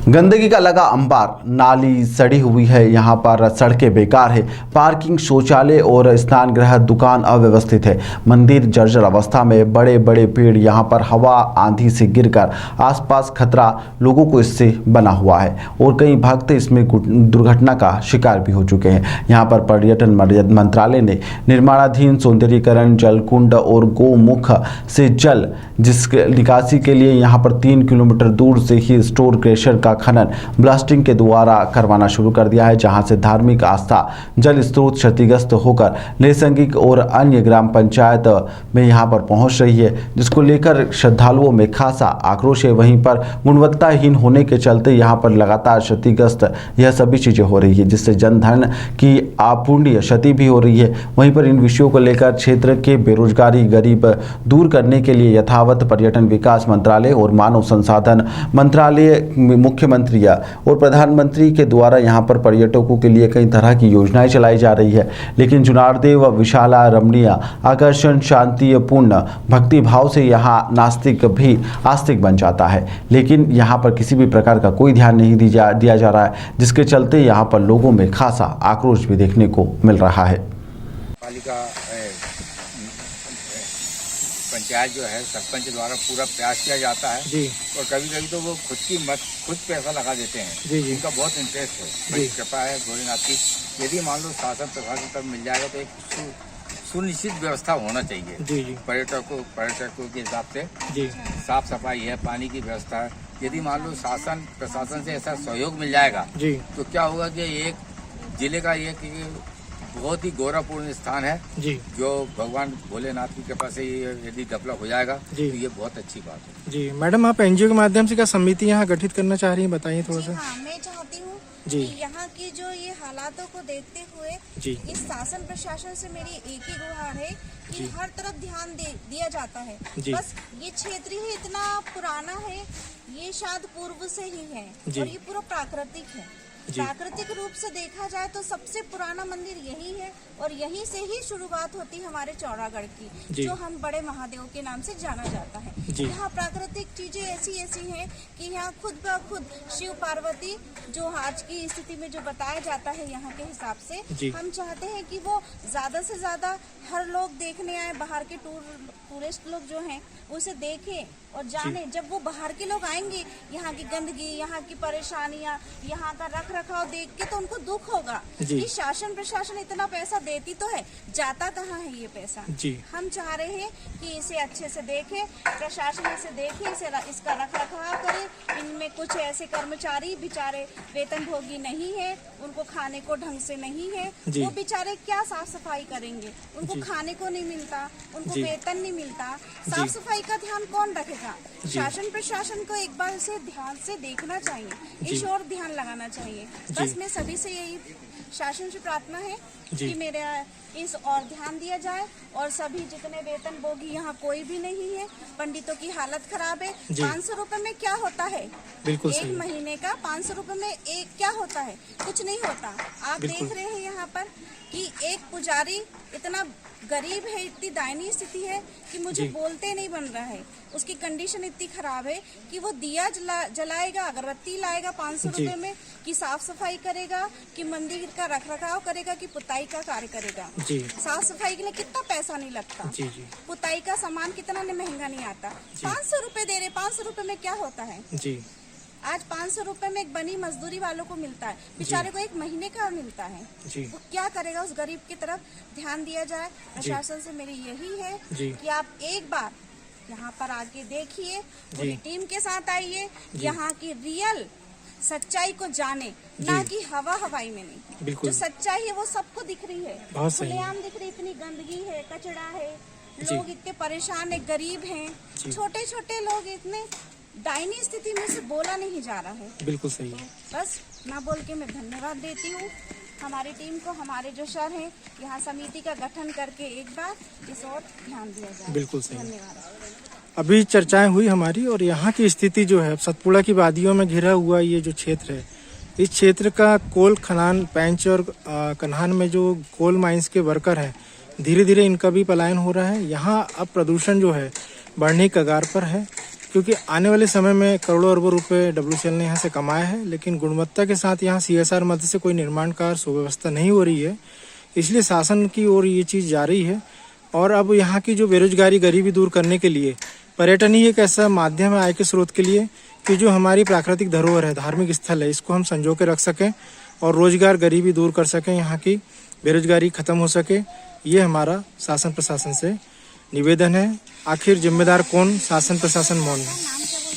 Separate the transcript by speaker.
Speaker 1: गंदगी का लगा अंबार, नाली सड़ी हुई है, यहाँ पर सड़कें बेकार है, पार्किंग, शौचालय और स्नान गृह, दुकान अव्यवस्थित है, मंदिर जर्जर अवस्था में, बड़े बड़े पेड़ यहाँ पर हवा आंधी से गिरकर आसपास खतरा लोगों को इससे बना हुआ है और कई भक्त इसमें दुर्घटना का शिकार भी हो चुके हैं। यहाँ पर पर्यटन मंत्रालय ने निर्माणाधीन सौंदर्यीकरण, जलकुंड और गोमुख से जल जिसके निकासी के लिए यहाँ पर 3 किलोमीटर दूर से ही स्टोर क्रेशर का खनन ब्लास्टिंग के द्वारा करवाना शुरू कर दिया है, जहां से धार्मिक आस्था जल स्रोत क्षतिग्रस्त होकर नैसंगिक और अन्य ग्राम पंचायत में यहां पर पहुंच रही है, जिसको लेकर श्रद्धालुओं में खासा आक्रोश है। वहीं पर गुणवत्ताहीन होने के चलते यहां पर लगातार क्षतिग्रस्त यह सभी चीजें हो रही है, जिससे जनधन की अपूर्णीय क्षति भी हो रही है। वहीं पर इन विषयों को लेकर क्षेत्र के बेरोजगारी गरीब दूर करने के लिए यथावत पर्यटन विकास मंत्रालय और मानव संसाधन मंत्रालय, मुख्यमंत्री और प्रधानमंत्री के द्वारा यहां पर पर्यटकों के लिए कई तरह की योजनाएं चलाई जा रही है, लेकिन जुनारदेव विशाला रमणीय आकर्षण शांतिपूर्ण भक्ति भाव से यहां नास्तिक भी आस्तिक बन जाता है, लेकिन यहां पर किसी भी प्रकार का कोई ध्यान नहीं दिया जा रहा है, जिसके चलते यहां पर लोगों में खासा आक्रोश भी देखने को मिल रहा है।
Speaker 2: पालिका पंचायत जो है सरपंच द्वारा पूरा प्रयास किया जाता है जी। और कभी कभी तो वो खुद पैसा लगा देते हैं जी जी। उनका बहुत इंटरेस्ट है, बड़ी कृपा है भोलेनाथ की। यदि मान लो शासन प्रशासन तक मिल जाएगा तो एक सुनिश्चित व्यवस्था होना चाहिए जी जी। पर्यटकों के हिसाब से जी, साफ सफाई है, पानी की व्यवस्था है। यदि मान लो शासन प्रशासन से ऐसा सहयोग मिल जाएगा जी, तो क्या होगा कि एक जिले का एक बहुत ही गौरवपूर्ण स्थान है जी, जो भगवान भोलेनाथ की कृपा से यदि डेवलप हो जाएगा तो ये बहुत अच्छी बात है
Speaker 3: जी। मैडम, आप एनजीओ के माध्यम से क्या समिति यहाँ गठित करना चाह रही हैं, बताइए थोड़ा सा।
Speaker 4: हाँ, मैं चाहती हूँ कि यहाँ की जो ये हालातों को देखते हुए जी, इस शासन प्रशासन से मेरी एक ही गुहार है कि हर तरफ ध्यान दिया जाता है। बस ये क्षेत्र ही इतना पुराना है, ये शायद पूर्व से ही है और ये पूरा प्राकृतिक है। प्राकृतिक रूप से देखा जाए तो सबसे पुराना मंदिर यही है और यहीं से ही शुरुआत होती है हमारे चौरागढ़ की, जो हम बड़े महादेव के नाम से जाना जाता है। यहाँ प्राकृतिक चीजें ऐसी हैं कि यहाँ खुद ब खुद शिव पार्वती, जो आज की स्थिति में जो बताया जाता है यहाँ के हिसाब से, हम चाहते हैं कि वो ज्यादा से ज्यादा हर लोग देखने आए, बाहर के टूरिस्ट लोग जो हैं उसे देखें और जाने। जब वो बाहर के लोग आएंगे, यहाँ की गंदगी, यहाँ की परेशानियाँ, यहाँ का रख रखाव देख के तो उनको दुख होगा कि शासन प्रशासन इतना पैसा देती तो है, जाता कहाँ है ये पैसा। हम चाह रहे हैं कि इसे अच्छे से देखे, प्रशासन इसे देखे, इसका रख रखाव करे। इनमें कुछ ऐसे कर्मचारी बेचारे वेतनभोगी नहीं है, उनको खाने को ढंग से नहीं है, वो बेचारे क्या साफ सफाई करेंगे, उनको खाने को नहीं मिलता, उनको वेतन नहीं मिलता, साफ सफाई का ध्यान कौन रखेगा। शासन प्रशासन को एक बार इसे ध्यान से देखना चाहिए, इस ओर ध्यान लगाना चाहिए। बस मैं सभी से यही शासन से प्रार्थना है कि मेरे इस और ध्यान दिया जाए और सभी जितने वेतन भोगी, यहाँ कोई भी नहीं है, पंडितों की हालत खराब है। 500 रुपए में क्या होता है, एक महीने का 500 रुपए में एक क्या होता है, कुछ नहीं होता। आप देख रहे हैं यहाँ पर कि एक पुजारी इतना गरीब है, इतनी दयनीय स्थिति है कि मुझे बोलते नहीं बन रहा है। उसकी कंडीशन इतनी खराब है कि वो दिया जलाएगा, अगरबत्ती लाएगा 500 रुपए में, कि साफ सफाई करेगा, कि मंदिर का रख रखाव करेगा, कि पुताई का कार्य करेगा। साफ सफाई के लिए कितना पैसा नहीं लगता, पुताई का सामान कितना महंगा नहीं आता। 500 रुपए दे रहे, 500 रुपए में क्या होता है। आज 500 रुपए में एक बनी मजदूरी वालों को मिलता है, बेचारे को एक महीने का मिलता है, तो क्या करेगा। उस गरीब की तरफ ध्यान दिया जाए। प्रशासन से मेरी यही है कि आप एक बार यहाँ पर आके देखिए, पूरी टीम के साथ आइए, यहाँ की रियल सच्चाई को जाने, ना कि हवाई में नहीं। जो सच्चाई है वो सबको दिख रही है, खुलेआम दिख रही। इतनी गंदगी है, कचरा है, लोग इतने परेशान है, गरीब हैं, छोटे छोटे लोग, इतने दयनीय स्थिति में से बोला नहीं जा रहा है। बिल्कुल सही है। तो बस ना बोल के मैं धन्यवाद देती हूँ हमारी टीम को, हमारे जो सर हैं, यहाँ समिति का गठन करके एक बार इस ओर ध्यान दिया जाए। बिल्कुल सही, धन्यवाद। अभी चर्चाएं हुई हमारी, और यहाँ की स्थिति जो है, सतपुड़ा की वादियों में घिरा हुआ ये जो क्षेत्र है, इस क्षेत्र का कोल खनान, पेंच और कन्हान में जो कोल माइंस के वर्कर हैं, धीरे धीरे इनका भी पलायन हो रहा है। यहाँ अब प्रदूषण जो है बढ़ने की कगार पर है।
Speaker 3: क्योंकि आने वाले समय में करोड़ों अरबों रुपए WCL ने यहाँ से कमाया है, लेकिन गुणवत्ता के साथ यहाँ CSR मद से कोई निर्माण कार्य सुव्यवस्था नहीं हो रही है। इसलिए शासन की ओर ये चीज़ जा रही है। और अब यहाँ की जो बेरोजगारी गरीबी दूर करने के लिए पर्यटन ही एक ऐसा माध्यम है आय के स्रोत के लिए कि जो हमारी प्राकृतिक धरोहर है, धार्मिक स्थल है, इसको हम संजो के रख सकें और रोजगार गरीबी दूर कर सकें, यहाँ की बेरोजगारी खत्म हो सके। ये हमारा शासन प्रशासन से निवेदन है। आखिर जिम्मेदार कौन, शासन प्रशासन मौन है।